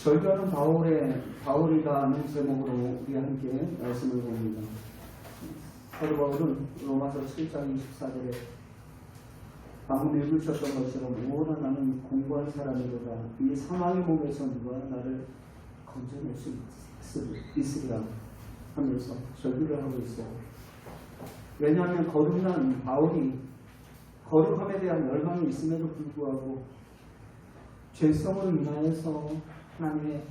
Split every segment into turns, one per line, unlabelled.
절규하는 바울이라는 제목으로 우리 함께 말씀을 봅니다. 사도 바울은 로마서 7장 24절에 방금 읽으셨던 것처럼 오라 나는 공부한 사람이로다. 이 사망의 몸에서 누가 나를 건져낼 수 있으리라 하면서 절규를 하고 있어요. 왜냐하면 거룩한 바울이 거룩함에 대한 열망이 있음에도 불구하고 죄성으로 인하여서 하나님의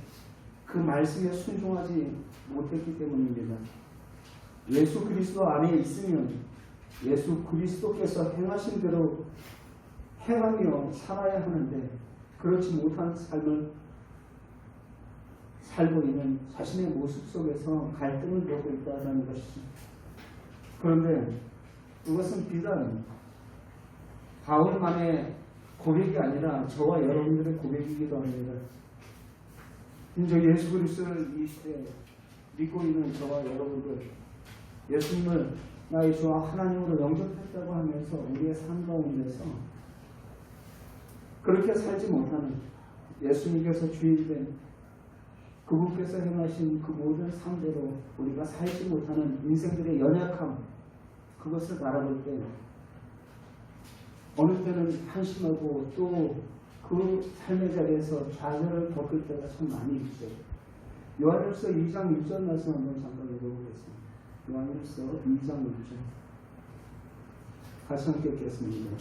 그 말씀에 순종하지 못했기 때문입니다. 예수 그리스도 안에 있으면 예수 그리스도께서 행하신 대로 행하며 살아야 하는데 그렇지 못한 삶을 살고 있는 자신의 모습 속에서 갈등을 겪고 있다는 것이죠. 그런데 이것은 비단 바울만의 고백이 아니라 저와 여러분들의 고백이기도 합니다. 이제 예수 그리스도를 이 시대에 믿고 있는 저와 여러분들, 예수님을 나의 주와 하나님으로 영접했다고 하면서 우리의 삶 가운데서 그렇게 살지 못하는 예수님께서 주인된 그분께서 행하신 그 모든 삶대로 우리가 살지 못하는 인생들의 연약함, 그것을 바라볼 때 어느 때는 한심하고 또 그 삶의 자리에서 좌절을 겪을 때가 참 많이 있죠. 요한일서 2장 6절 말씀 한번 잠깐 읽어보겠습니다. 요한일서 2장 6절 같이 함께 읽겠습니다.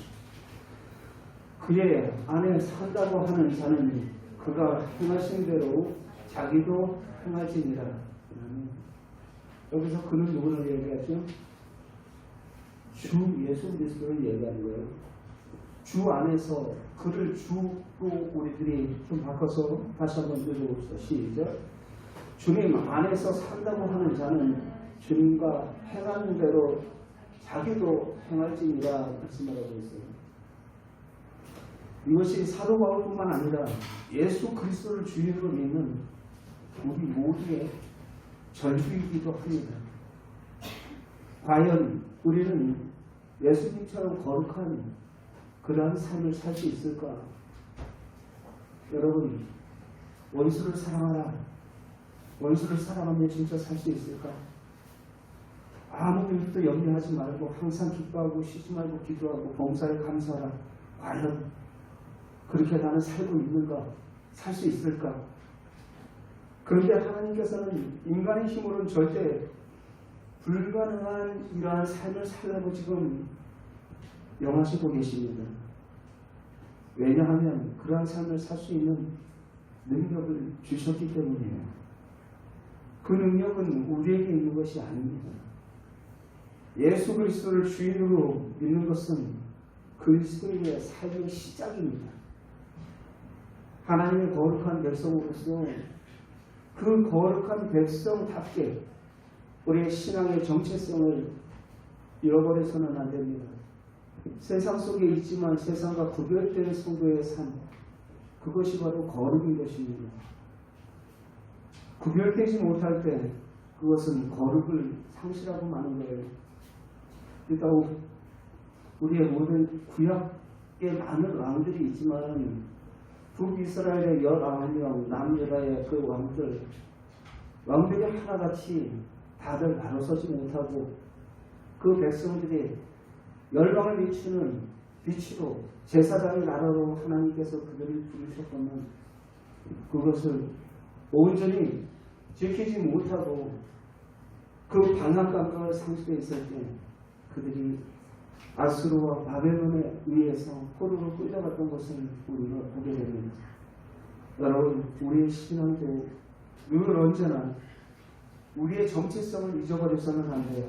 그의 안에 산다고 하는 자는 그가 행하신 대로 자기도 행할지니라. 여기서 그는 누구를 얘기하죠? 주 예수 그리스도를 얘기하는 거예요. 주 안에서 그를 주로 우리들이 좀 바꿔서 다시 한번 읽어봅시다. 시작. 주님 안에서 산다고 하는 자는 주님과 행하는 대로 자기도 행할지니라 말씀하고 있어요. 이것이 사도 바울뿐만 아니라 예수 그리스도를 주인으로 믿는 우리 모두의 절규이기도 합니다. 과연 우리는 예수님처럼 거룩한 그러한 삶을 살 수 있을까? 여러분, 원수를 사랑하라. 원수를 사랑하면 진짜 살 수 있을까? 아무 일도 염려하지 말고 항상 기뻐하고 쉬지 말고 기도하고 봉사에 감사하라. 과연 그렇게 나는 살고 있는가? 살 수 있을까? 그런데 하나님께서는 인간의 힘으로는 절대 불가능한 이러한 삶을 살라고 지금 영하시고 계십니다. 왜냐하면 그러한 삶을 살 수 있는 능력을 주셨기 때문이에요. 그 능력은 우리에게 있는 것이 아닙니다. 예수 그리스도를 주인으로 믿는 것은 그리스도의 삶의 시작입니다. 하나님의 거룩한 백성으로서 그 거룩한 백성답게 우리의 신앙의 정체성을 잃어버려서는 안 됩니다. 세상 속에 있지만 세상과 구별된 성도의 삶, 그것이 바로 거룩인 것입니다. 구별되지 못할 때 그것은 거룩을 상실하고 마는 거예요. 그러니까 우리의 모든 구약에 많은 왕들이 있지만 북이스라엘의 19명, 남유다의 그 왕들이 하나같이 다들 나눠서지 못하고 그 백성들이 열방을 비추는 빛으로 제사장의 나라로 하나님께서 그들을 부르셨다면 그것을 온전히 지키지 못하고 그 방향감각을 상실해 있을 때 그들이 아수르와 바벨론에 의해서 포로로 끌려갔던 것을 우리가 보게 됩니다. 여러분, 우리의 신앙도 늘 언제나 우리의 정체성을 잊어버려서는 안 돼요.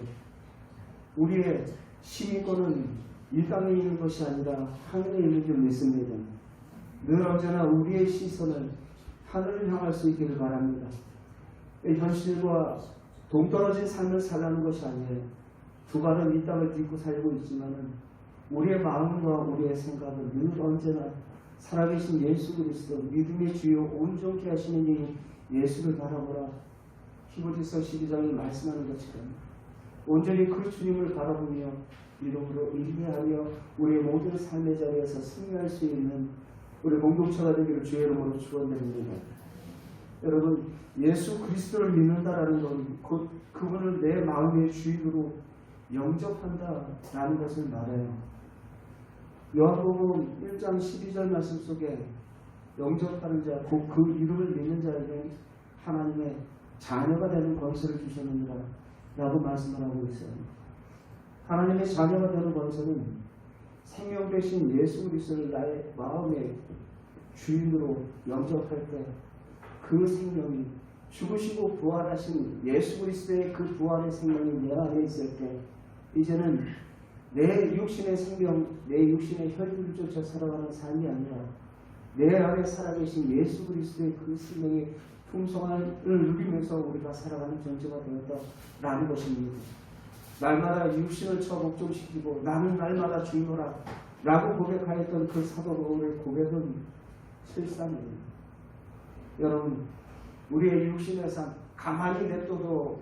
우리의 시민권은 이 땅에 있는 것이 아니라 하늘에 있는 줄 믿습니다. 늘 언제나 우리의 시선을 하늘을 향할 수 있기를 바랍니다. 현실과 동떨어진 삶을 살라는 것이 아니에요. 두 발은 이 땅을 딛고 살고 있지만 우리의 마음과 우리의 생각은 늘 언제나 살아계신 예수 그리스도, 믿음의 주요 온전케 하시는 이 예수를 바라보라. 히브리서 12장이 말씀하는 것처럼 온전히 그 주님을 바라보며 믿음으로 인내하며 우리의 모든 삶의 자리에서 승리할 수 있는 우리 공동체가 되기를 주의 이름으로 축원드립니다. 여러분, 예수 그리스도를 믿는다라는 건 곧 그분을 내 마음의 주인으로 영접한다라는 것을 말해요. 요한복음 1장 12절 말씀 속에 영접하는 자, 곧 그 이름을 믿는 자에게 하나님의 자녀가 되는 권세를 주셨느니라 라고 말씀을 하고 있어요. 하나님의 자녀가 되는 권세는 생명 되신 예수 그리스도를 나의 마음의 주인으로 영접할 때 그 생명이 죽으시고 부활하신 예수 그리스도의 그 부활의 생명이 내 안에 있을 때 이제는 내 육신의 생명, 내 육신의 혈육을 쫓아 살아가는 삶이 아니라 내 안에 살아계신 예수 그리스도의 그 생명의 풍성함을 누리면서 우리가 살아가는 존재가 되었다라는 것입니다. 날마다 육신을 쳐 복종시키고 나는 날마다 죽노라 라고 고백하였던 그 사도 바울의 고백은 실상이에요. 여러분, 우리의 육신의 삶 가만히 냅둬도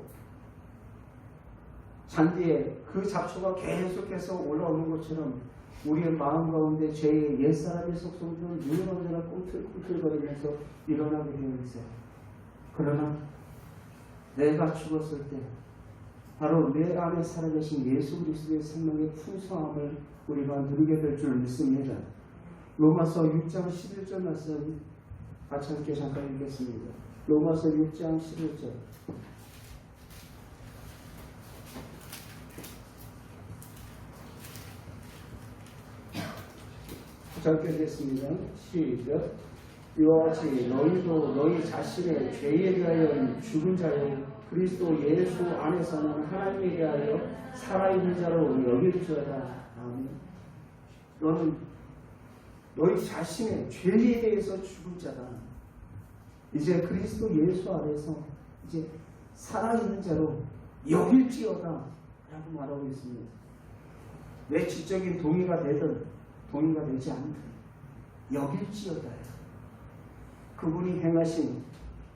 잔디에 그 잡초가 계속해서 올라오는 것처럼 우리의 마음 가운데 죄의 옛사람의 속성들은 늘 언제나 꿈틀꿈틀거리면서 일어나게 되어 있어요. 그러나 내가 죽었을 때 바로 내 안에 살아계신 예수 그리스도의 생명의 풍성함을 우리가 누리게 될 줄 믿습니다. 로마서 6장 11절 말씀 같이 함께 잠깐 읽겠습니다. 로마서 6장 11절. 짧게 읽겠습니다. 시작. 이와 같이 너희도 너희 자신의 죄에 대하여 죽은 자요 그리스도 예수 안에서는 하나님에 대하여 살아있는 자로 여길지어다. 아멘. 너는 너희 자신의 죄에 대해서 죽은 자다. 이제 그리스도 예수 안에서 이제 살아있는 자로 여길지어다 라고 말하고 있습니다. 내 지적인 동의가 되든 동의가 되지 않든 여길지어다요. 그분이 행하신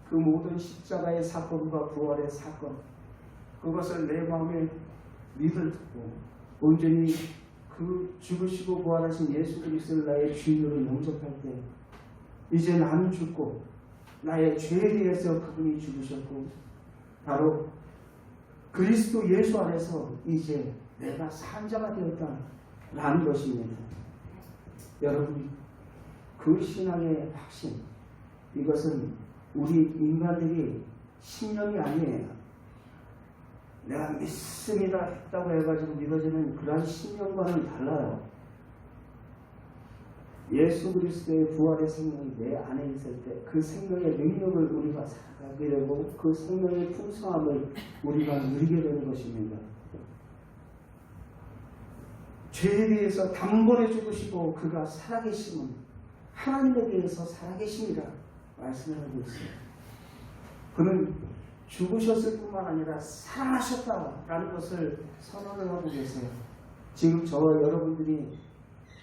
그 모든 십자가의 사건과 부활의 사건, 그것을 내 마음에 믿을 듣고 온전히 그 죽으시고 부활하신 예수 그리스도를 나의 주인으로 영접할 때 이제 나는 죽고 나의 죄에 대해서 그분이 죽으셨고 바로 그리스도 예수 안에서 이제 내가 산 자가 되었다라는 것입니다. 여러분, 그 신앙의 확신, 이것은 우리 인간들이 신념이 아니에요. 내가 믿습니다 했다고 해가지고 믿어지는 그러한 신념과는 달라요. 예수 그리스도의 부활의 생명이 내 안에 있을 때 그 생명의 능력을 우리가 살아가게 되고 그 생명의 풍성함을 우리가 누리게 되는 것입니다. 죄에 대해서 단번에 죽으시고 그가 살아계심은 하나님에 대해서 살아계심이라 말씀을 하고 있어요. 그는 죽으셨을 뿐만 아니라 살아나셨다라는 것을 선언을 하고 계세요. 지금 저와 여러분들이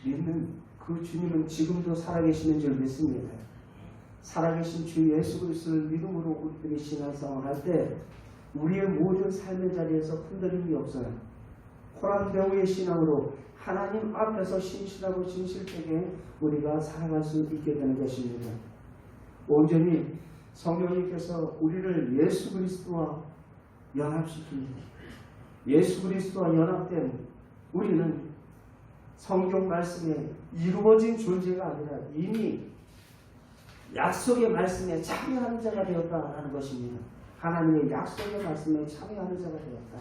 믿는 그 주님은 지금도 살아계시는 줄 믿습니다. 살아계신 주 예수 그리스도를 믿음으로 우리들이 신앙생활을 할 때 우리의 모든 삶의 자리에서 흔들림이 없어요. 호랑 배우의 신앙으로 하나님 앞에서 신실하고 진실되게 우리가 살아갈 수 있게 되는 것입니다. 온전히 성령님께서 우리를 예수 그리스도와 연합시킵니다. 예수 그리스도와 연합된 우리는 성경 말씀에 이루어진 존재가 아니라 이미 약속의 말씀에 참여하는 자가 되었다라는 것입니다. 하나님의 약속의 말씀에 참여하는 자가 되었다.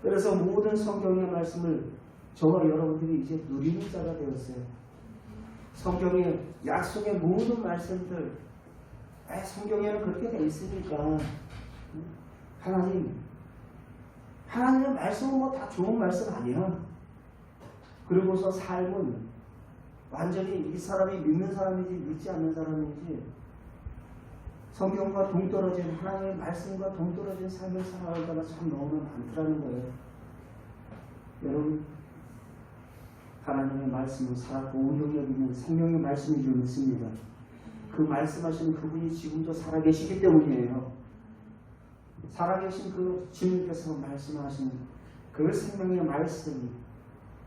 그래서 모든 성경의 말씀을 저와 여러분들이 이제 누리는 자가 되었어요. 성경의 약속의 모든 말씀들, 성경에는 그렇게 돼 있으니까 하나님의 말씀은 뭐 다 좋은 말씀 아니야. 그리고서 삶은 완전히 이 사람이 믿는 사람인지 믿지 않는 사람인지 성경과 동떨어진 하나님의 말씀과 동떨어진 삶을 살아갈 때가 참 너무 많더라는 거예요. 여러분, 하나님의 말씀은 살았고 운동력 있는 생명의 말씀인 줄 믿습니다. 그 말씀하시는 그분이 지금도 살아계시기 때문이에요. 살아계신 그 주님께서 말씀하시는 그 생명의 말씀이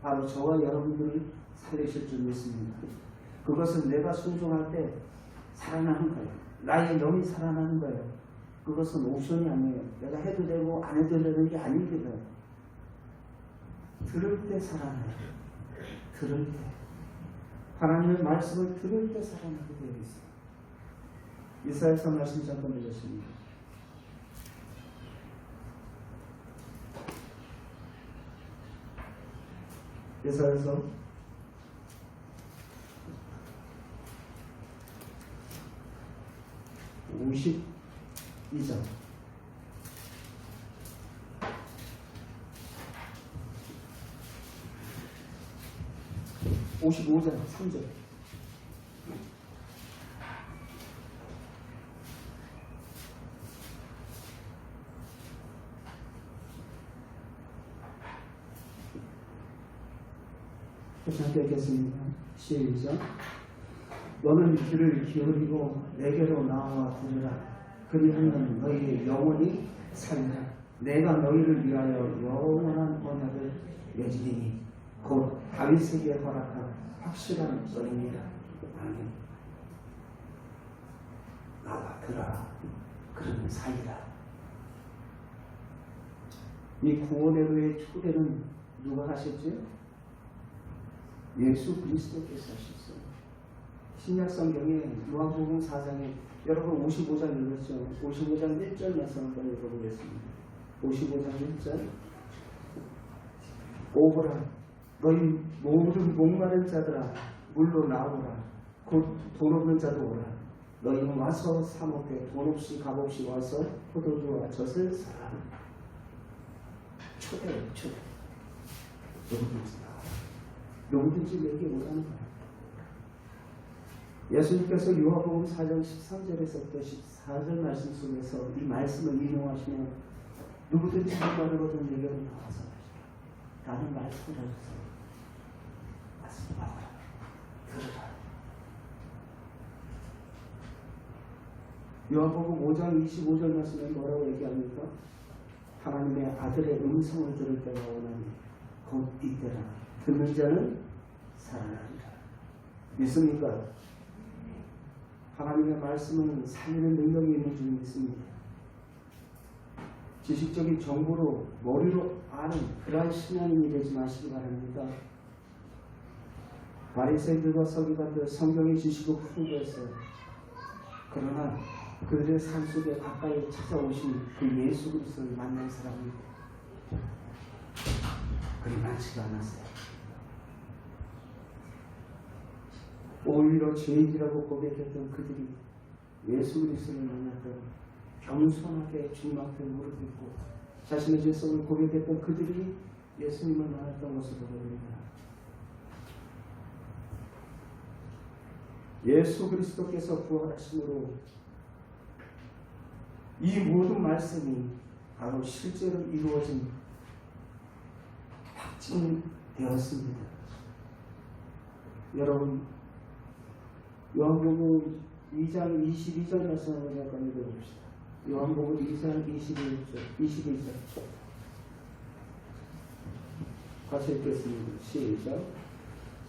바로 저와 여러분들을 살리실 줄 믿습니다. 그것은 내가 순종할 때 살아나는 거예요. 나의 영이 살아나는 거예요. 그것은 옵션이 아니에요. 내가 해도 되고 안 해도 되는 게 아닙니다. 들을 때 살아나요. 들을 때. 하나님의 말씀을 들을 때 살아나게 되어 있어요. 이사야서 말씀 잠깐 읽었습니다. 이사야서 52장 55장 3절. 함께 읽겠습니다. 시작. 너는 귀를 기울이고 내게로 나와 들으라. 그리하면 너희의 영혼이 살리라. 내가 너희를 위하여 영원한 언약을 맺으리니 곧 다윗에게 허락한 확실한 언약이라. 아멘. 나와 들어라. 그러면 살리라. 이 구원의 후의 초대는 누가 하셨지? 예수 그리스도께서 하셨어요. 신약 성경에 요한복음 4장에 여러분 55장 읽었죠? 55장 1절 말씀 한번 읽어보겠습니다. 55장 1절. 오거라 너희 모든 목마른 자들아 물로 나오라. 곧 돈 없는 자도 오라. 너희는 와서 사 먹되 돈 없이 값 없이 와서 포도주와 젖을 사라. 초대. 누구든지 내게 오라는 거예요. 예수님께서 요한복음 4장 13절에서부터 14절 말씀 속에서 이 말씀을 인용하시면 누구든지 목마르거든 내게로 나와서 라는 말씀을 하셨어요. 말씀 나와라. 들으라. 요한복음 5장 25절 말씀에 뭐라고 얘기합니까? 하나님의 아들의 음성을 들을 때가 오나니 곧 이때라. 듣는 자는 살아나리라. 믿습니까? 하나님의 말씀은 살리는 능력이 있는 줄 믿습니다. 지식적인 정보로 머리로 아는 그러한 신앙인이 되지 마시기 바랍니다. 바리새인들과 서기관들 성경의 지식은 풍부했어요. 그러나 그들의 삶 속에 가까이 찾아오신 그 예수 그리스도를 만난 사람이 그리 많지가 않았어요. 오히려 죄인이라고 고백했던 그들이 예수 그리스도를 만났던 겸손하게 주님 앞에 무릎 꿇고 자신의 죄성을 고백했던 그들이 예수님을 만났던 것으로 보입니다. 예수 그리스도께서 부활하심으로 이 모든 말씀이 바로 실제로 이루어진 확증되었습니다. 여러분 요한복음 2장 22절 말씀을 잠깐 읽어봅시다. 요한복음 2장 22절 같이 읽겠습니다. 시작.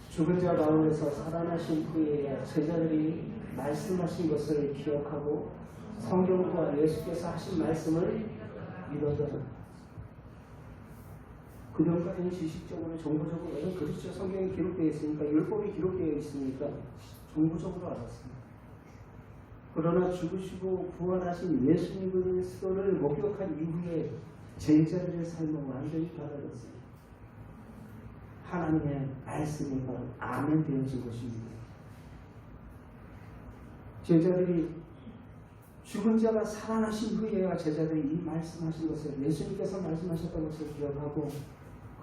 죽은 자 가운데서 살아나신 후에 제자들이 말씀하신 것을 기억하고 성경과 예수께서 하신 말씀을 믿었더라. 그전까지는 지식적으로 정보적으로 그렇죠. 성경에 기록되어 있으니까 율법이 기록되어 있으니까 정보적으로 알았습니다. 그러나 죽으시고 부활하신 예수님 그리스도를 목격한 이후에 제자들의 삶은 완전히 달라졌습니다. 하나님의 말씀이 바로 아멘 되어진 것입니다. 제자들이 죽은 자가 살아나신 후에야 제자들이 이 말씀하신 것을 예수님께서 말씀하셨던 것을 기억하고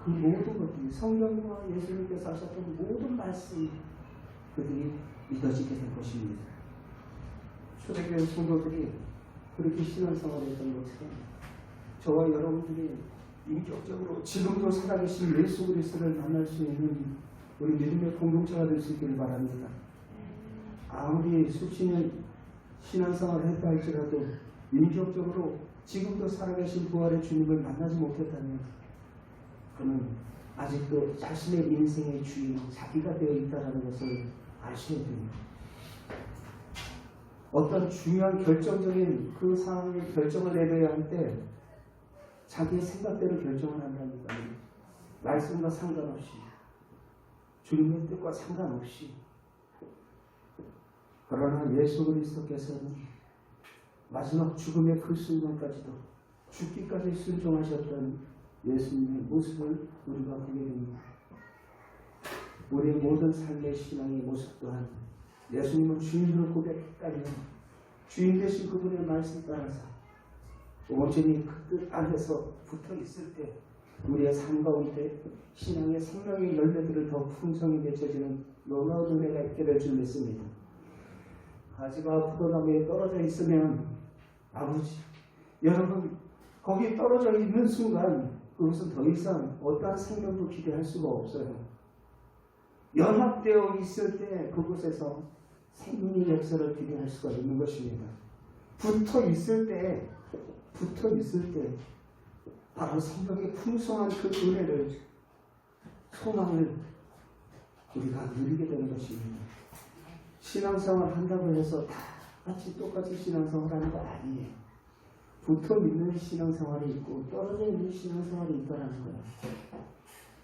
그 모든 것들이 성경과 예수님께서 하셨던 모든 말씀 그들이 믿어지게 된 것입니다. 초대교회 성도들이 그렇게 신앙생활을 했던 것처럼 저와 여러분들이 인격적으로 지금도 살아계신 예수 그리스도를 만날 수 있는 우리 믿음의 공동체가 될 수 있기를 바랍니다. 아무리 수치는 신앙생활을 했다 할지라도 인격적으로 지금도 살아계신 부활의 주님을 만나지 못했다면 그는 아직도 자신의 인생의 주인 자기가 되어 있다는 것을 아셔야 됩니다. 어떤 중요한 결정적인 그 상황에 결정을 내려야 할 때 자기의 생각대로 결정을 한다니까요. 말씀과 상관없이, 주님의 뜻과 상관없이. 그러나 예수 그리스도께서는 마지막 죽음의 그 순간까지도 죽기까지 순종하셨던 예수님의 모습을 우리가 보게 됩니다. 우리의 모든 삶의 신앙의 모습 또한 예수님은 주인으로 고백했다면 주인 되신 그분의 말씀 따라서 온전히 그 뜻 안에서 붙어 있을 때 우리의 삶 가운데 신앙의 생명의 열매들을 더 풍성히 맺혀지는 놀라운 은혜가 있게 될 줄 믿습니다. 가지가 포도나무에 떨어져 있으면 아버지, 여러분 거기 떨어져 있는 순간 그것은 더 이상 어떠한 생명도 기대할 수가 없어요. 연합되어 있을 때 그곳에서 생명의 역사를 기대할 수가 있는 것입니다. 붙어 있을 때 바로 생명의 풍성한 그 은혜를, 소망을 우리가 누리게 되는 것입니다. 신앙생활 한다고 해서 다 같이 똑같이 신앙생활 하는 거 아니에요. 붙어 있는 신앙생활이 있고 떨어져 있는 신앙생활이 있다는 거예요.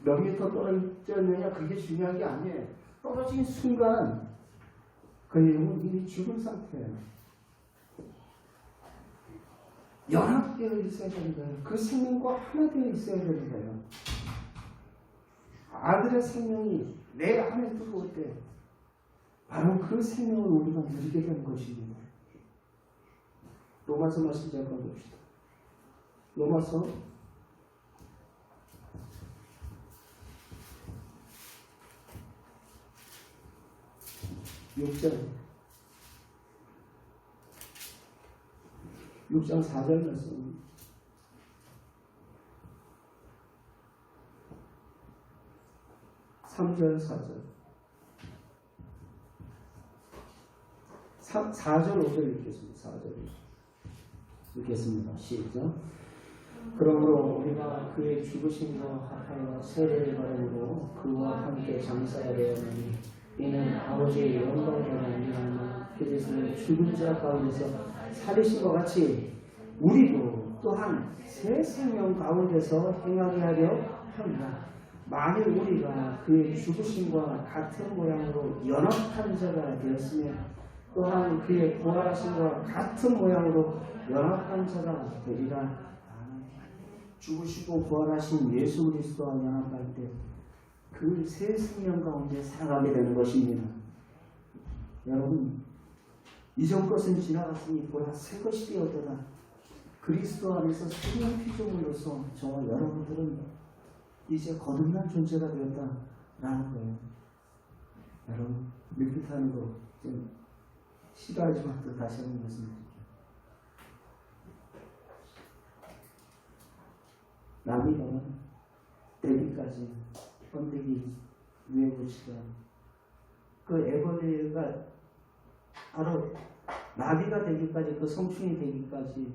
몇 미터 떨어져 있느냐 그게 중요한 게 아니에요. 떨어진 순간 그 영은 이미 죽은 상태예요. 연합되어 있어야 되는 거예요. 그 생명과 하나 되어 있어야 되는 거예요. 아들의 생명이 내 안에 들어올 때 바로 그 생명을 우리가 누리게 되는 것입니다. 로마서 말씀 잠깐 봅시다. 로마서 6장 4절 말씀. (3절) 4절 4절 5절 읽겠습니다. 4절 읽겠습니다. 시작. 그러므로 우리가 그의 죽으심과 합하여 세례를 받음으로 그와 함께 장사하려 하니 이는 아버지의 영광으로 말미암아 그리스도를 죽은 자 가운데서 살리신 것 같이 우리도 또한 새 생명 가운데서 행하게 하려 합니다. 만일 우리가 그의 죽으심과 같은 모양으로 연합한 자가 되었으면 또한 그의 부활하심과 같은 모양으로 연합한 자가 되리라. 죽으시고 부활하신 예수 그리스도와 연합할 때 그 새 생명 가운데 살아가게 되는 것입니다. 여러분, 이전 것은 지나갔으니 보라 새 것이 되었더라. 그리스도 안에서 새로운 피조물로서 저와 여러분들은 이제 거듭난 존재가 되었다라는 거예요. 여러분, 밀pit하는 거 좀 싫어하지만 또 다시 한번 말씀드릴게요. 나비가 되기까지 번데기 누에고치가 그 애벌레가 바로 나비가 되기까지, 그 성충이 되기까지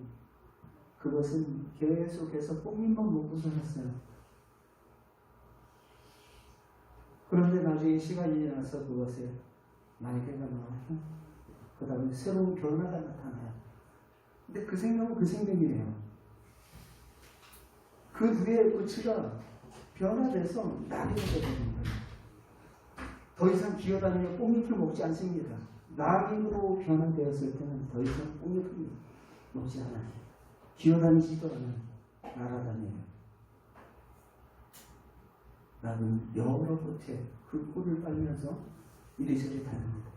그것은 계속해서 꽃잎만 먹고 살았어요. 그런데 나중에 시간이 지나서 그것에 날개가 나와서 그 다음에 새로운 변화가 나타나요. 근데 그 생명은 그 생명이에요. 그 누에 고치가 변화돼서 나비가 되는 거예요. 더 이상 기어다니며 꽃잎을 먹지 않습니다. 나비로 변화되었을 때는 더 이상 꽃잎을 먹지 않아요. 기어다니지도 않아요. 날아다녀요. 나는 여러 곳에 그 꿀을 빨면서 이리저리 다닙니다.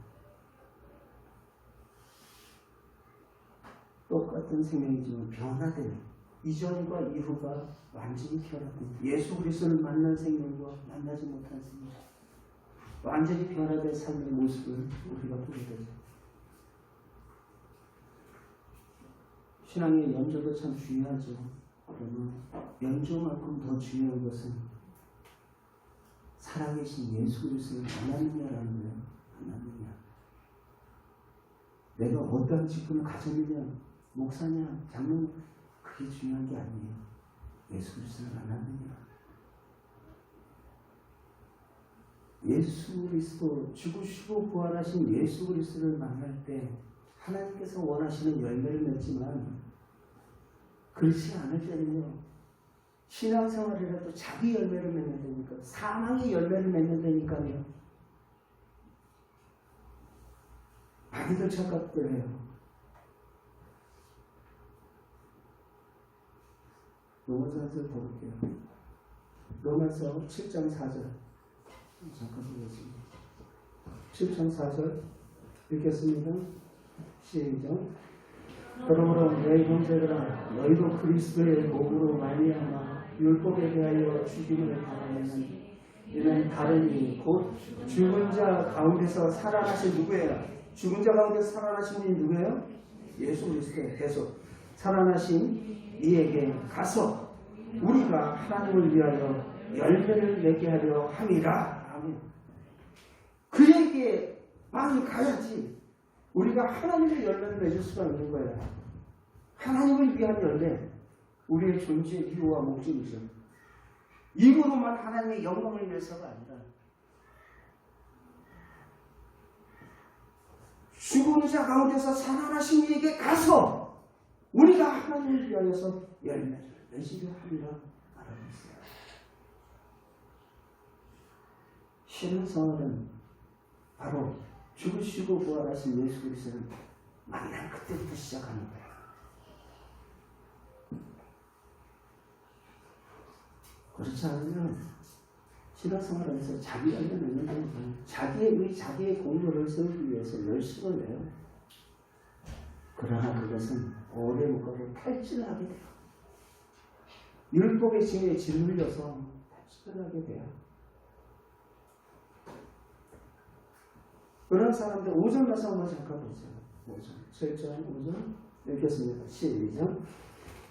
똑같은 생명이지만 변화되는, 이전과 이후가 완전히 변화된, 예수 그리스도를 만난 생명과 만나지 못한 생명, 완전히 변화된 삶의 모습을 우리가 보게 되죠. 신앙의 연조도 참 중요하죠. 그러나 연조만큼 더 중요한 것은 살아계신 예수 그리스도를 만났느냐라는 거예요. 만났느냐. 내가 어떤 직분을 가졌느냐, 목사냐, 장로냐, 그게 중요한 게 아니에요. 예수 그리스도를 만났느냐. 예수 그리스도, 죽으시고 부활하신 예수 그리스도를 만날 때 하나님께서 원하시는 열매를 맺지만 그렇지 않을 때는요. 신앙생활이라도 자기 열매를 맺는 데니까 사망의 열매를 맺는 데니까요. 많이들 착각을 해요. 로마서를 더 볼게요. 로마서 7장 4절 잠깐 보겠습니다. 7장 4절 읽겠습니다. 시작. 그러므로 내 형제들아 너희도 그리스도의 몸으로 말미암아 율법에 대하여 죽임을 당하는 이는 다른 이 곧 죽은 자 가운데서 살아나신 누구예요? 죽은 자 가운데서 살아나신 분이 누구예요? 예수 그리스도의 계속 살아나신 이에게 가서 우리가 하나님을 위하여 열매를 맺게 하려 함이라. 아멘. 그에게만 가야지 우리가 하나님의 열매를 맺을 수가 있는 거예요. 하나님을 위한 열매, 우리의 존재의 이유와 목적이죠. 입으로만 하나님의 영광을 위해서가 아니라 죽은 자 가운데서 살아나신 이에게 가서 우리가 하나님을 위하여서 열매를 맺으려 함이라 말하고 있어요. 신앙생활은 바로 죽으시고 부활하신 예수 그리스도를 만난 그때부터 시작하는 거예요. 그렇지 않으면 신앙생활 안에서 자기 열매를 맺는 거예요. 자기의 공로를 세우기 위해서 열심을 내요. 그러나 그것은 오래 못 가고 탈진을 하게 돼요. 율법의 징에 짓눌려서 탈진을 하게 돼요. 그런 사람들 5절 말씀 한번 잠깐 보세요. 5절 7절 5절 읽겠습니다. 시작.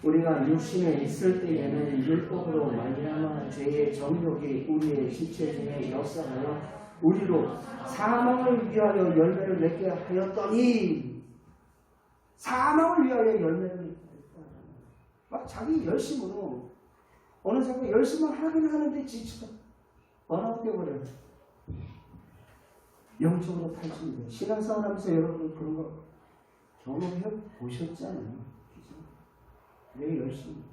우리가 육신에 있을 때에는 율법으로 말미암아 죄의 정욕이 우리의 지체 중에 역사하여 우리로 사망을 위하여 열매를 맺게 하였더니 사망을 위하여 열매를 맺게 하였다. 막 자기 열심으로 어느 순간 열심을 하긴 하는데 지쳐 번아웃 되어버려요. 영적으로 탈진돼요. 신앙생활 하면서 여러분 그런 거 경험해 보셨잖아요. 왜 열심히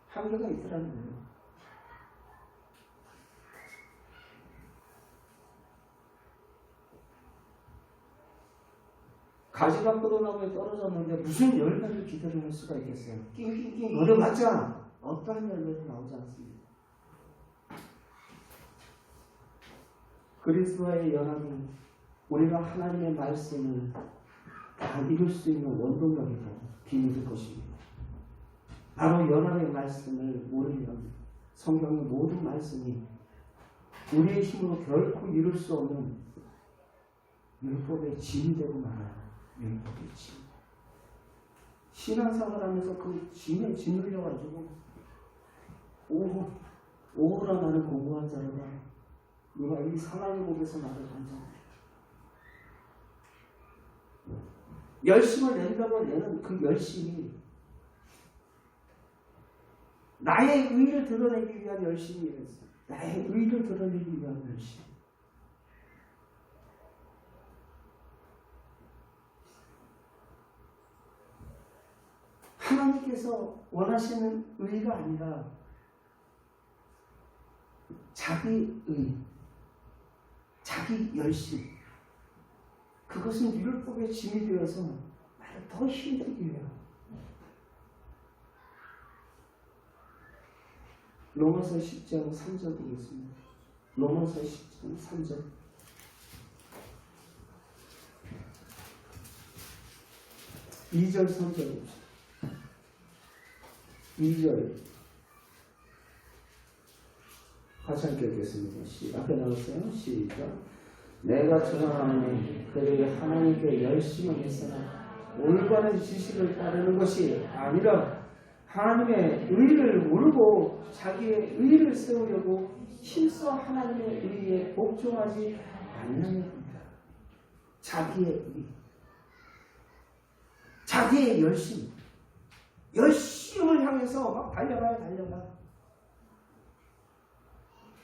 한계가 있더라는 거예요. 가지가 뻗어나무에 떨어졌는데 무슨 열매를 기대를 할 수가 있겠어요? 낑낑낑 얻어봤자 어떠한 열매도 나오지 않습니다. 그리스도와의 연합은 우리가 하나님의 말씀을 다 이룰 수 있는 원동력이고 힘이 될 것입니다. 바로 연합의 말씀을 모르면 성경의 모든 말씀이 우리의 힘으로 결코 이룰 수 없는 율법의 짐이 되고 말아요. 율법의 짐. 신앙생활 하면서 그 짐에 짓눌려가지고 오호라 나는 공부한 자로다. 누가 이 사랑의 목에서 나를 던져. 열심을 낸다고 내는 그 열심이 나의 의를 드러내기 위한 열심이었어요. 나의 의를 드러내기 위한 열심. 하나님께서 원하시는 의가 아니라 자기 의, 자기 열심. 그것은 율법의 짐이 되어서 나를 더 힘들게 해요. 로마서 10장 3절 보겠습니다. 로마서 10장 3절. (2절) 3절 봅시다. 2절 같이 함께 읽겠습니다. 앞에 나왔어요. 시작. 내가 주장하노니 그들이 하나님께 열심을 했으나 올바른 지식을 따르는 것이 아니라 하나님의 의를 모르고 자기의 의를 세우려고 힘써 하나님의 의에 복종하지 않느냐입니다. 자기의 의, 자기의 열심을 향해서 막 달려가.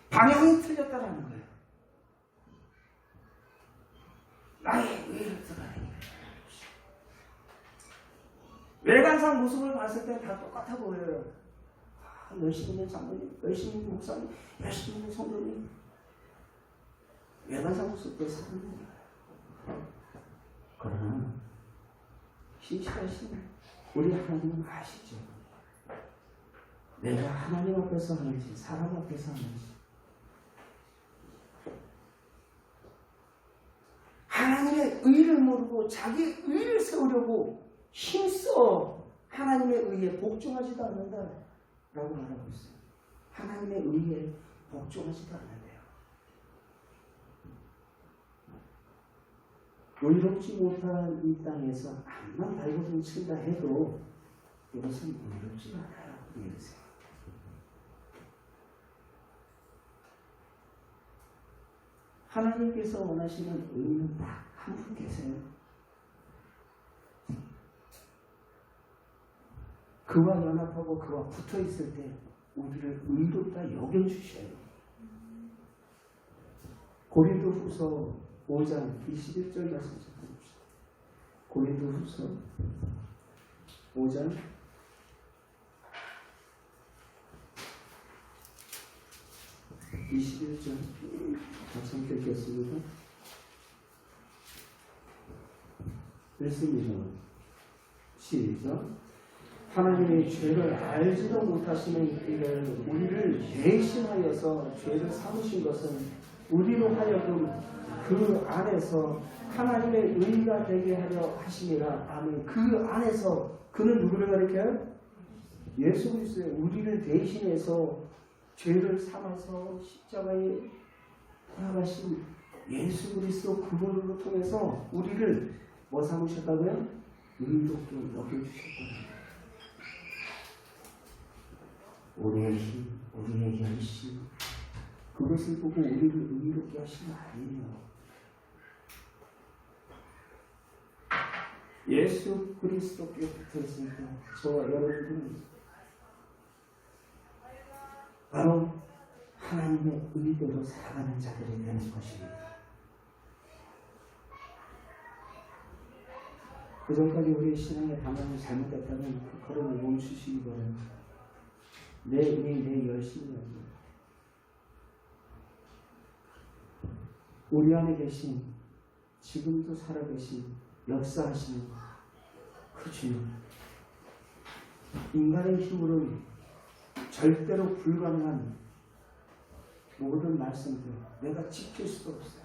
방향이 틀렸다는 거예요. 나의 의를 드러내기. 외관상 모습을 봤을 때 다 똑같아 보여요. 열심히 있는 장로님, 열심히 있는 목사님, 열심히 있는 성도님. 외관상 모습 때 사는 거예요. 그러나 신실하신 우리 하나님은 아시죠? 내가 하나님 앞에서 하는지 사람 앞에서 하는지. 하나님의 의를 모르고 자기 의를 세우려고 힘써 하나님의 의에 복종하지도 않는다 라고 말하고 있어요. 하나님의 의에 복종하지도 않는데요. 의롭지 못한 이 땅에서 암만 발버둥 친다 해도 이것은 의롭지가 않아요. 이러세요. 하나님께서 원하시는 의는 딱 한 분 계세요. 그와 연합하고 그와 붙어 있을 때 우리를 의롭다 여겨주셔요. 고린도후서 5장 21절 말씀 좀 봅시다. 고린도후서 5장 21절 같이 읽겠습니다. 읽습니다. 시작. 하나님의 죄를 알지도 못하시는 이를 우리를 대신하여서 죄를 삼으신 것은 우리로 하여금 그 안에서 하나님의 의가 되게 하려 하심이라. 아멘. 그 안에서 그는 누구를 가리켜요? 예수 그리스도의 우리를 대신해서 죄를 삼아서 십자가에 돌아가신 예수 그리스도 그분으로 통해서 우리를 뭐 삼으셨다고요? 의롭게 여겨주셨거든요. 우리의 힘, 우리의 열심, 그것을 보고 우리를 의롭게 하신 거 아니에요. 예수 그리스도께 붙어 있을 때 저와 여러분은 바로 하나님의 의대로 살아가는 자들이 되는 것입니다. 그 전까지 우리의 신앙의 방향이 잘못됐다면 그 걸음을 멈추시기 바랍니다. 내 의, 내 열심이 아니에요. 우리 안에 계신, 지금도 살아계신, 역사하시는 그 주님. 인간의 힘으로는 절대로 불가능한 모든 말씀들 내가 지킬 수도 없어요.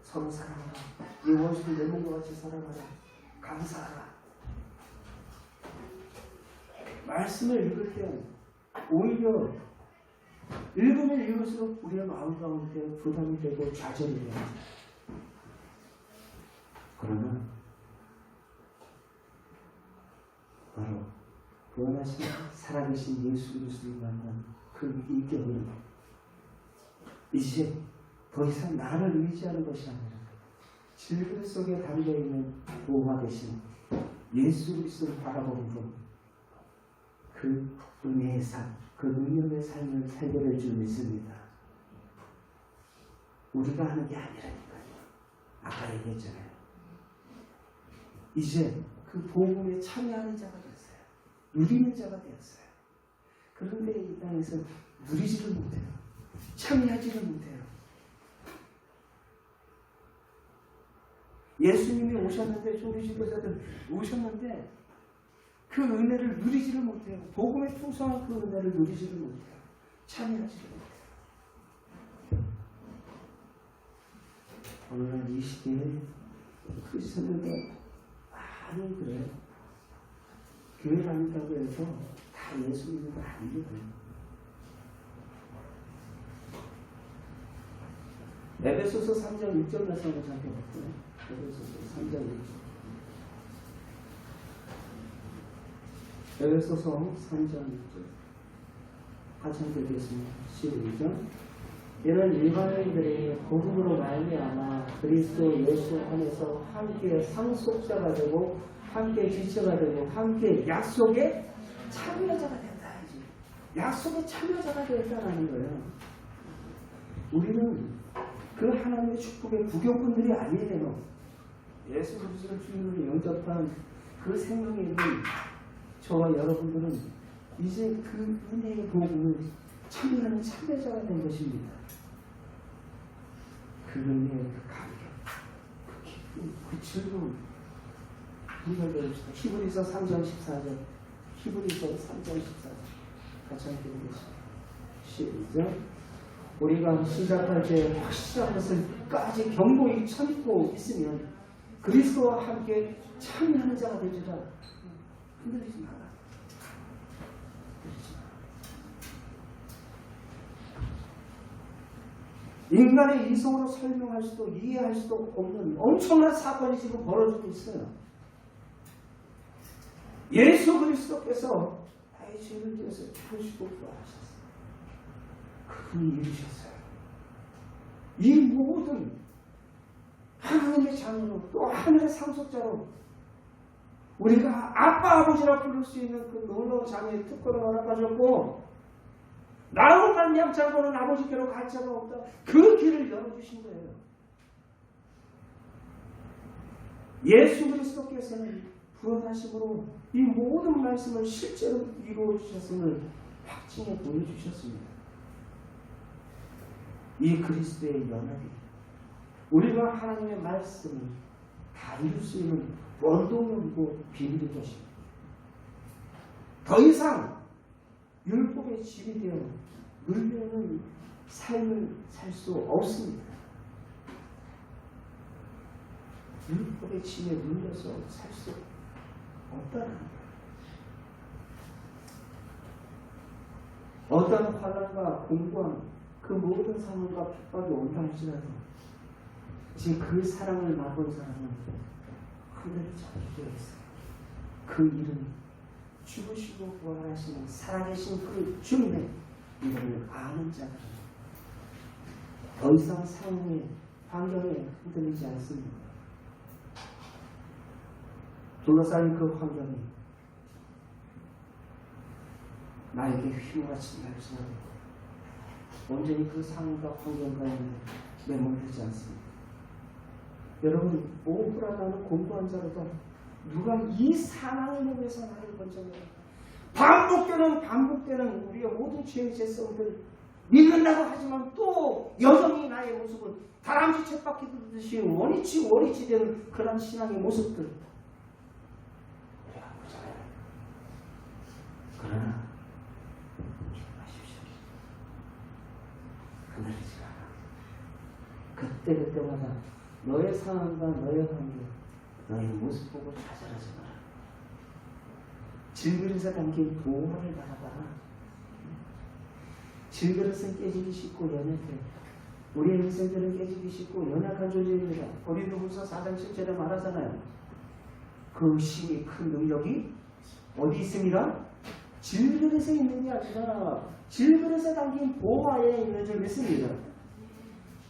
서로 사랑하라. 이 원수를 내 몸과 같이 사랑하라. 감사하라. 말씀을 읽을 때 오히려 읽으면 읽을수록 우리의 마음 가운데 부담이 되고 좌절이 돼요. 그러나 바로 구원하신 살아계신 예수 그리스도를 만난 그 인격은 이제 더 이상 나를 의지하는 것이 아니라 질그릇 속에 담겨있는 보호가 되신 예수 그리스도를 바라보는 분, 그 은혜의 삶, 그 능력의 삶을 살게 될 줄 믿습니다. 우리가 하는 게 아니라니까요. 아까 얘기했잖아요. 이제 그 복음에 참여하는 자가 됐어요. 누리는 자가 되었어요. 그런데 이 땅에서 누리지를 못해요. 참여하지를 못해요. 예수님이 오셨는데, 조리 지도자들 오셨는데 그 은혜를 누리지를 못해요. 복음에 풍성한 그 은혜를 누리지를 못해요. 참여하지를 못해요. 오늘날 이 시대에 크리스천들도 많이 그래요. 교회 다닌다고 해서 다 예수 믿는 거 아니거든요. 에베소서 3장 6절 말씀을 살펴볼게요. 에베소서 3장 6절. 에베소서 3장 6절. 같이 읽겠습니다. 시작. 이는 일반인들이 복음으로 말미암아 그리스도 예수 안에서 함께 상속자가 되고 함께 지체가 되고 함께 약속의 참여자가 된다. 약속의 참여자가 되었다는 거예요. 우리는 그 하나님의 축복의 부교꾼들이 아니에요. 예수 그리스도를 주님으로 영접한 그 생명의 문, 저와 여러분들은 이제 그 은혜의 복음을 참여하는 참여자가 된 것입니다. 그 은혜의 그 감격, 그 기쁨, 그 즐거움, 우리가 배웁시다. 히브리서 3장 14절, 히브리서 3장 14절 같이 함께 보겠습니다. 시작. 우리가 시작할 때 확실한 것을 끝까지 경고히 참고 있으면 그리스도와 함께 참여하는 자가 되리라. 흔들리지 마라. 인간의 이성으로 설명할 수도 이해할 수도 없는 엄청난 사건이 지금 벌어지고 있어요. 예수 그리스도께서 나의 죄를 지어서 죽으시고 부활하셨어요. 그분이 이루셨어요. 이 모든 하나님의 자녀로 또 하늘의 상속자로 우리가 아빠 아버지라 부를 수 있는 그 놀라운 자녀의 특권을 허락하셨고 나로 말미암지 않고는 아버지께로 갈 자가 없다. 그 길을 열어주신 거예요. 예수 그리스도께서는 부활하심으로 이 모든 말씀을 실제로 이루어 주셨음을 확증해 보여주셨습니다. 이 그리스도의 연합이 우리가 하나님의 말씀을 다 이룰 수 있는 원동력이고 비밀인 것입니다. 더 이상 율법의 집이 되어 눌려있는 삶을 살 수 없습니다. 율법의 짐에 눌려서 살 수 없다는 거예요. 어떤 환난과 공고한 그 모든 상황과 핍박이 온다 할지라도 지금 그 사랑을 맛본 사람은 하늘이 저기되어 있어요. 그 이름 죽으시고 부활하시는 살아계신 그 주님의 이름을 아는 자가 더 이상 상황의 환경에 흔들리지 않습니다. 둘러싸인 그 환경이 나에게 휘몰아친 날지라도 온전히 그 상황과 환경 가운데 매몰되지 않습니다. 여러분, 오브라다는 공부한 자로도 누가 이 사랑의 몸에서 나를 건져내라. 반복되는 우리의 모든 죄의 죄성들 믿는다고 하지만 또 여전히 나의 모습은 다람쥐 쳇바퀴 돌듯이 원위치 되는 그런 신앙의 모습들 우리가 보잖아요. 그러나 기도하십시오. 흔들리지 마라. 그때마다 너의 상황과 너의 환경, 너의 모습 보고 좌절하지 마라. 질그릇에 담긴 보화를 바라봐라. 질그릇은 깨지기 쉽고 연약해. 우리의 인생들은 깨지기 쉽고 연약한 존재입니다. 고린도후서 4장 7절에 말하잖아요. 그 힘이 큰 능력이 어디 있습니다? 질그릇에 있는 게 아니라 질그릇에 담긴 보화에 있는 줄 믿습니다.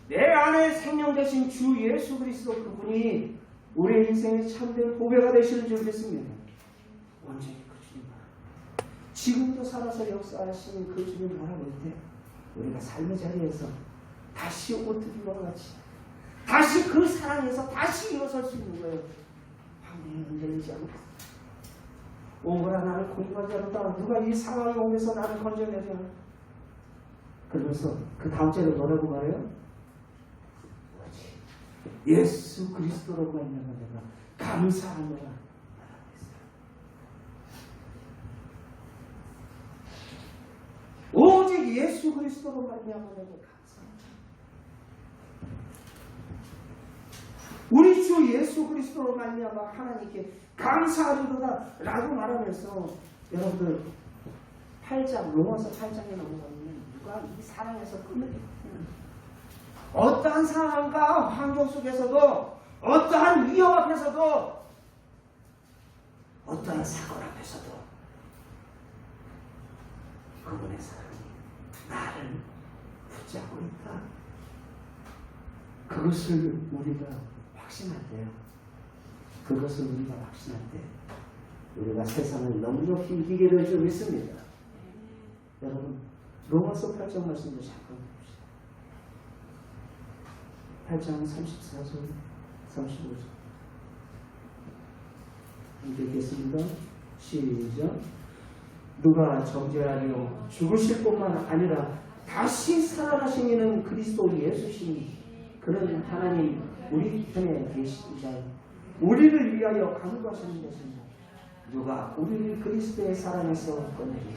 내 안에 생명 되신 주 예수 그리스도 그분이 우리의 인생의 참된 보배가 되시는 줄 믿습니다. 완전히 그 주님 바라. 지금도 살아서 역사하시는 그 주님 바라볼 때 우리가 삶의 자리에서 다시 오뜨기와 같이 다시 그 사랑에서 다시 일어설 수 있는 거예요. 환경이 흔들리지 않고 오거라 나를 공부하지 않았다. 누가 이 상황의 몸에서 나를 건져내냐. 그러면서 그 다음 절에 뭐라고 말해요? 예수 그리스도로 말미암아 내가 감사하노라. 오직 예수 그리스도로 말미암아 내가 감사합니다. 우리 주 예수 그리스도로 말미암아 하나님께 감사하리로다 라고 말하면서 여러분들 8장 로마서 8장에 넘어가면 누가 이 사랑에서 끊어요. 어떠한 상황과 환경 속에서도 어떠한 위험 앞에서도 어떠한 사건 앞에서도 그분의 사랑이 나를 붙잡고 있다. 그것을 우리가 확신할 때요. 그것을 우리가 확신할 때 우리가 세상을 넉넉히 이기게 될 줄 믿습니다. 여러분 로마서 8장 말씀도 잠깐 8장 34절 35절 함께 읽겠습니다. 시작. 누가 정죄하며 죽으실 뿐만 아니라 다시 살아나신 이는 그리스도 예수시니 그는 하나님 우리 편에 계시자 우리를 위하여 간구하시는 것입니다. 누가 우리를 그리스도의 사랑에서 꺼내리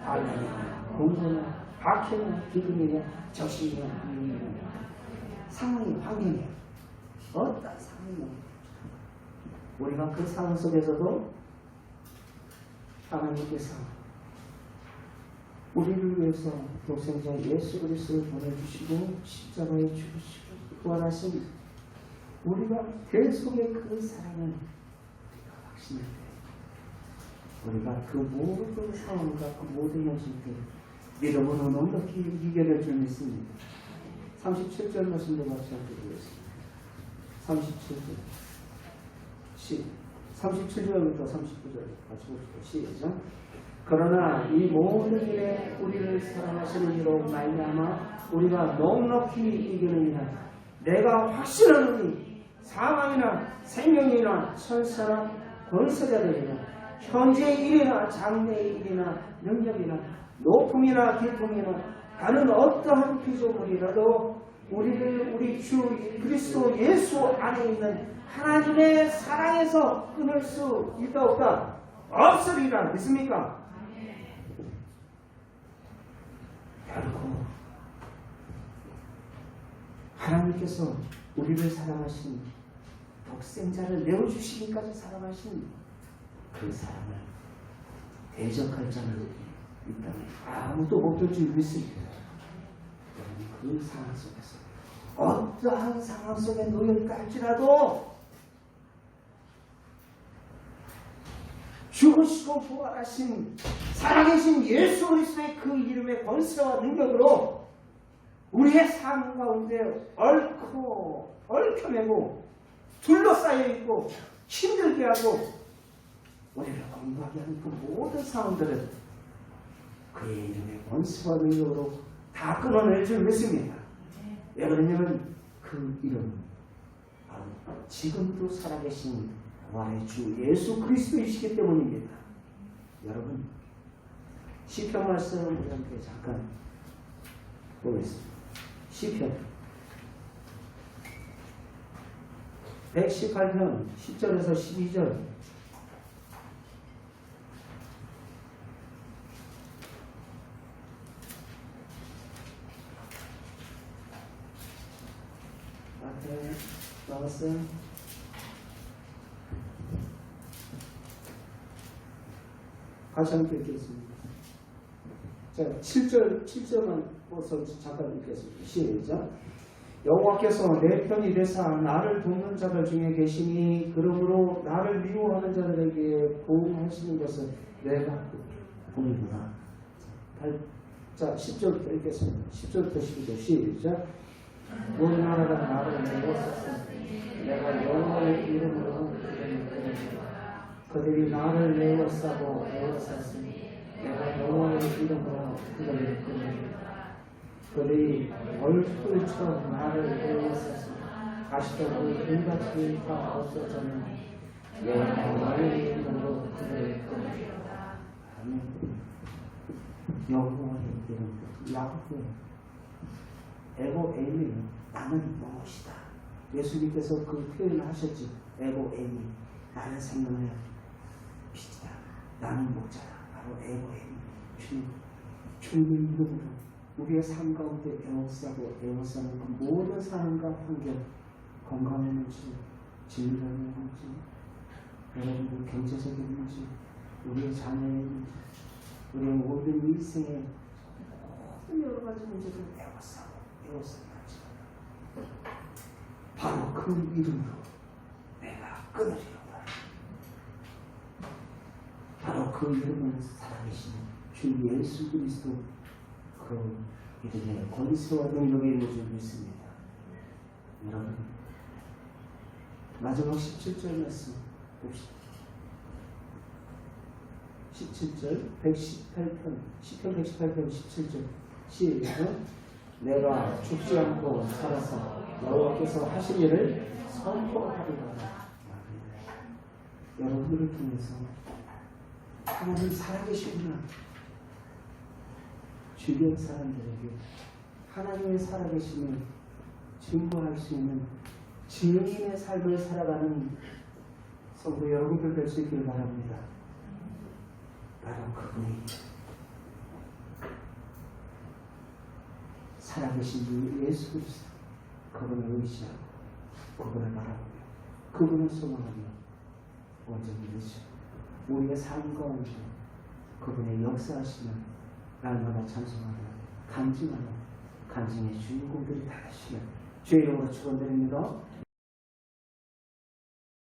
환난이나 공고나 박해나 기근이나 적신이나 위기나 상황이 환경이야. 어떤 상황이냐 우리가 그 상황 속에서도 하나님께서 우리를 위해서 독생자 예수 그리스도를 보내주시고 십자가에 죽으시고 부활하신 우리가 계속의 그 사랑을 우리가 확신할 때 우리가 그 모든 상황과 그 모든 현실들 믿음으로 넉넉히 이겨낼 줄 믿습니다. 37절 말씀도 같이 읽어드리겠습니다. 37절부터 39절 같이 보시죠. 시작. 그러나 이 모든 일에 우리를 사랑하시는 이로 말미암아 우리가 넉넉히 이기느니라. 내가 확신하노니 사망이나 생명이나 천사나 권세자들이나 현재의 일이나 장래의 일이나 능력이나 높음이나 깊음이나 다른 어떠한 피조물이라도 우리를 우리 주 그리스도 예수 안에 있는 하나님의 사랑에서 끊을 수 있다 없다? 없으리라. 믿습니까? 결코 하나님께서 우리를 사랑하신 독생자를 내어주시기까지 사랑하신 그 사랑을 대적할 자는 있다면 아무도 못할 줄 믿습니다. 그 상황 속에서 어떠한 상황 속에 놓여있다 할지라도 죽으시고 부활하신 살아계신 예수 그리스도의 그 이름의 권세와 능력으로 우리의 삶 가운데 얽혀매고 둘러싸여 있고 힘들게 하고 우리를 공부하게 하는 그 모든 상황들은 그의 이름의 권세와 능력으로 다 끊어낼 줄 믿습니다. 왜냐하면 그 이름은 바로 지금도 살아계신 부활의 주 예수 그리스도이시기 때문입니다. 여러분 시편 말씀 우리 함께 잠깐 보겠습니다. 시편 118편 10절에서 12절 앞에 나왔어요. 다시 함께 읽겠습니다. 자, 7절만 보서 잠깐 읽겠습니다. 시작. 여호와께서 내 편이 되사 나를 돕는 자들 중에 계시니 그러므로 나를 미워하는 자들에게 보응하시는 것은 내가 보이구나. 자, 10절부터 읽겠습니다. 10절부터 12절 시작. 온 나라가 나를 내었었으니 내가 여호와의 이름으로 그들이 나를 내어싸고 에워쌌으니 내가 여호와의 이름으로 그들을 끊으리라. 그들이 얼굴처럼 나를 에워쌌으니 가시적으로 인같이 다 없어졌느니 내가 여호와의 이름으로 그들을 끊으리라. 아멘. 여호와의 이름 야훼 에고 에미 나는 무엇이다. 예수님께서 그 표현을 하셨지. 에고 에미 나는 생명의 빛이다. 나는 목자다. 바로 에고 에미 주님 이름으로 우리의 삶 가운데 에워싸는 그 모든 상황과 환경, 건강의 문제, 진료의 문제, 여러분들 경제적인 문제, 우리의 자녀의 문제, 우리의 모든 일생의 모든 여러 가지 문제를 에워싸고 바로 그 이름으로 내가 끊으리로다. 바로 그 이름을 살아계신 주 예수 그리스도 그 이름의 권세와 능력이 있는 줄 믿습니다. 여러분 마지막 17절 말씀 봅시다. 17절 118편 시편 118편 17절 시작. 내가 죽지 않고 살아서 여호와께서 하신 일을 선포하리라. 여러분들을 통해서 하나님 살아계시구나. 주변 사람들에게 하나님의 살아계심을 증거할 수 있는 증인의 삶을 살아가는 성도 여러분들 될 수 있기를 바랍니다. 바로 그분이 살아계신 주 예수 그리스도, 그분을 의지하고 그분을 바라보며 그분을 소망하며 온전히 믿으시고 우리의 삶 가운데 그분의 역사하시는 날마다 찬송하며 간증하며 간증의 주인공들이 다 되시면 주의 이름으로 축원드립니다.